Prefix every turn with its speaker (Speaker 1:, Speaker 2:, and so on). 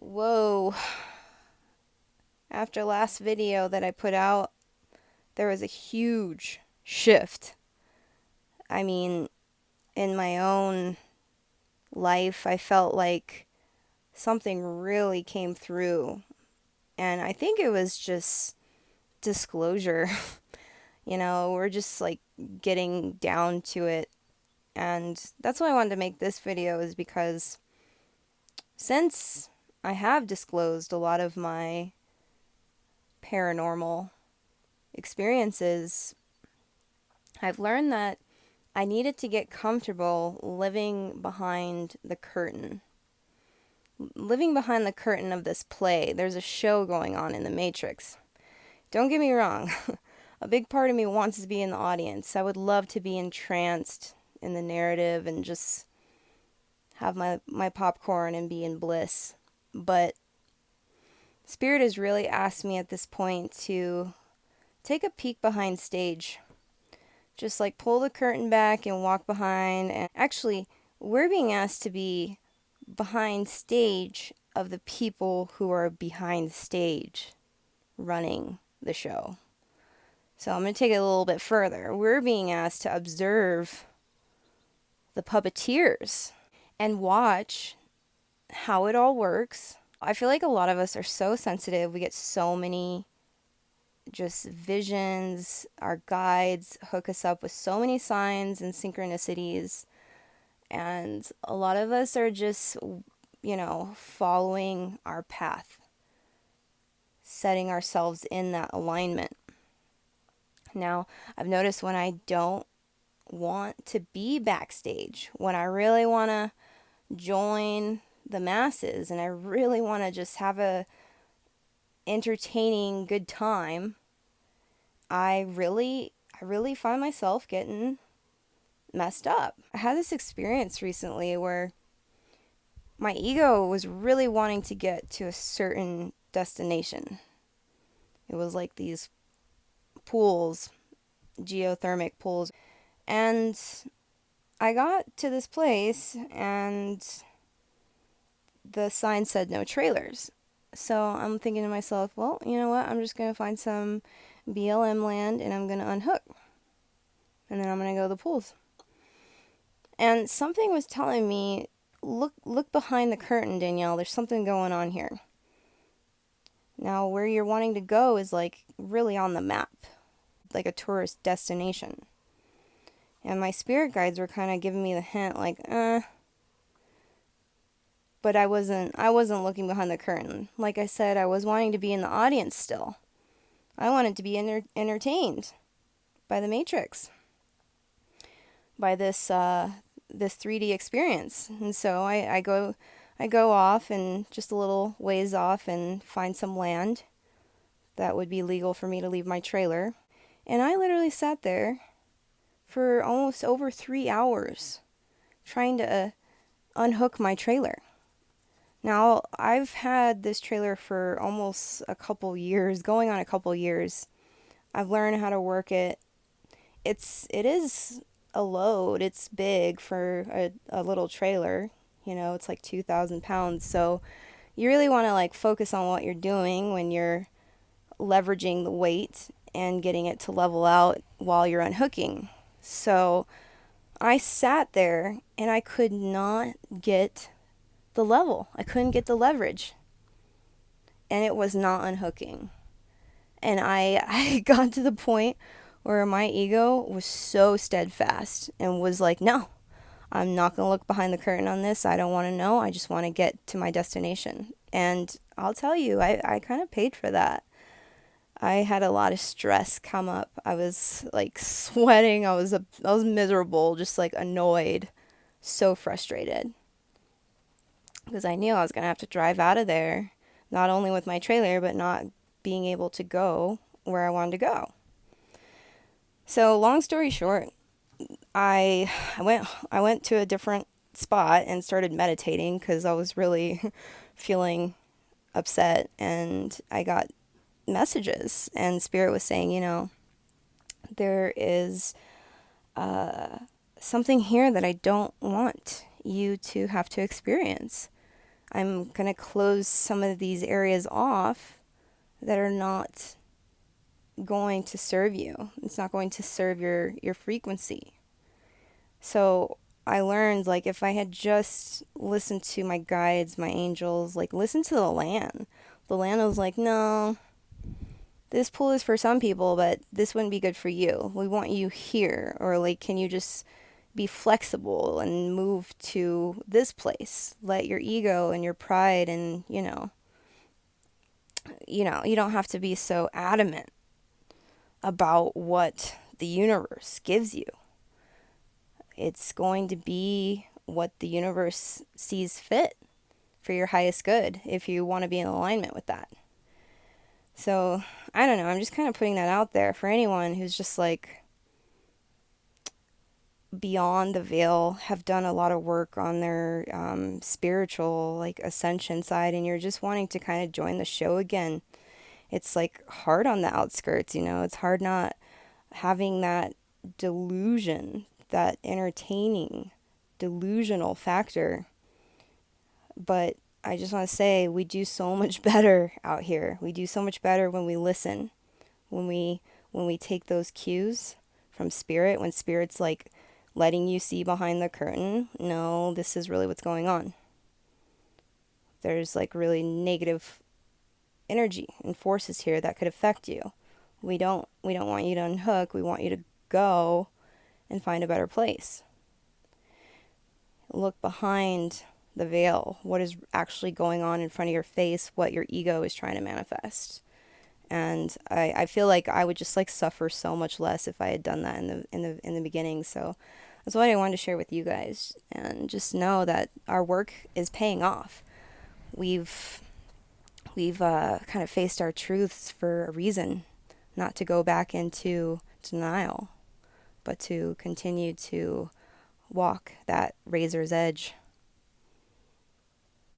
Speaker 1: Whoa. After last video that I put out, there was a huge shift. I mean, in my own life, I felt like something really came through. And I think it was just disclosure. We're just like getting down to it. And that's why I wanted to make this video, is because since I have disclosed a lot of my paranormal experiences, I've learned that I needed to get comfortable living behind the curtain. Living behind the curtain of this play. There's a show going on in the Matrix. Don't get me wrong. A big part of me wants to be in the audience. I would love to be entranced in the narrative and just have my popcorn and be in bliss. But Spirit has really asked me at this point to take a peek behind stage. Just like pull the curtain back and walk behind. And actually, we're being asked to be behind stage of the people who are behind stage running the show. So I'm going to take it a little bit further. We're being asked to observe the puppeteers and watch how it all works. I feel like a lot of us are so sensitive. We get so many just visions. Our guides hook us up with so many signs and synchronicities. And a lot of us are just, following our path, setting ourselves in that alignment. Now, I've noticed when I don't want to be backstage, when I really want to join the masses and I really want to just have a entertaining good time, I really find myself getting messed up. I had this experience recently where my ego was really wanting to get to a certain destination. It was like these pools, geothermic pools, and I got to this place and the sign said no trailers. So I'm thinking to myself, well, you know what? I'm just going to find some BLM land and I'm going to unhook. And then I'm going to go to the pools. And something was telling me, look behind the curtain, Danielle. There's something going on here. Now, where you're wanting to go is like really on the map, like a tourist destination. And my spirit guides were kind of giving me the hint, like, But I wasn't looking behind the curtain. Like I said, I was wanting to be in the audience still. I wanted to be entertained by the Matrix, by this 3D experience. And so I go off and just a little ways off and find some land that would be legal for me to leave my trailer. And I literally sat there for almost over 3 hours trying to unhook my trailer. Now, I've had this trailer for almost a couple years, going on a couple years. I've learned how to work it. It is a load. It's big for a little trailer. It's like 2,000 pounds. So you really want to like focus on what you're doing when you're leveraging the weight and getting it to level out while you're unhooking. So I sat there and I could not get the level. I couldn't get the leverage. And it was not unhooking. And I got to the point where my ego was so steadfast and was like, no, I'm not going to look behind the curtain on this. I don't want to know. I just want to get to my destination. And I'll tell you, I kind of paid for that. I had a lot of stress come up. I was like sweating. I was miserable, just like annoyed, so frustrated. Because I knew I was going to have to drive out of there, not only with my trailer, but not being able to go where I wanted to go. So long story short, I went to a different spot and started meditating because I was really feeling upset, and I got messages, and Spirit was saying, there is something here that I don't want you to have to experience. I'm going to close some of these areas off that are not going to serve you. It's not going to serve your frequency. So I learned, like, if I had just listened to my guides, my angels, like, listen to the land was like, no, this pool is for some people, but this wouldn't be good for you. We want you here. Or, like, can you just be flexible and move to this place? Let your ego and your pride and, you don't have to be so adamant about what the universe gives you. It's going to be what the universe sees fit for your highest good if you want to be in alignment with that. So, I don't know. I'm just kind of putting that out there for anyone who's just like beyond the veil, have done a lot of work on their spiritual, like, ascension side, and you're just wanting to kind of join the show again. It's like hard on the outskirts, it's hard not having that delusion, that entertaining, delusional factor. But I just want to say we do so much better out here. We do so much better when we listen, when we take those cues from spirit, when spirit's like letting you see behind the curtain, no, this is really what's going on. There's like really negative energy and forces here that could affect you. We don't want you to unhook. We want you to go and find a better place. Look behind the veil. What is actually going on in front of your face? What your ego is trying to manifest. And I feel like I would just like suffer so much less if I had done that in the beginning. So that's what I wanted to share with you guys, and just know that our work is paying off. We've kind of faced our truths for a reason, not to go back into denial, but to continue to walk that razor's edge.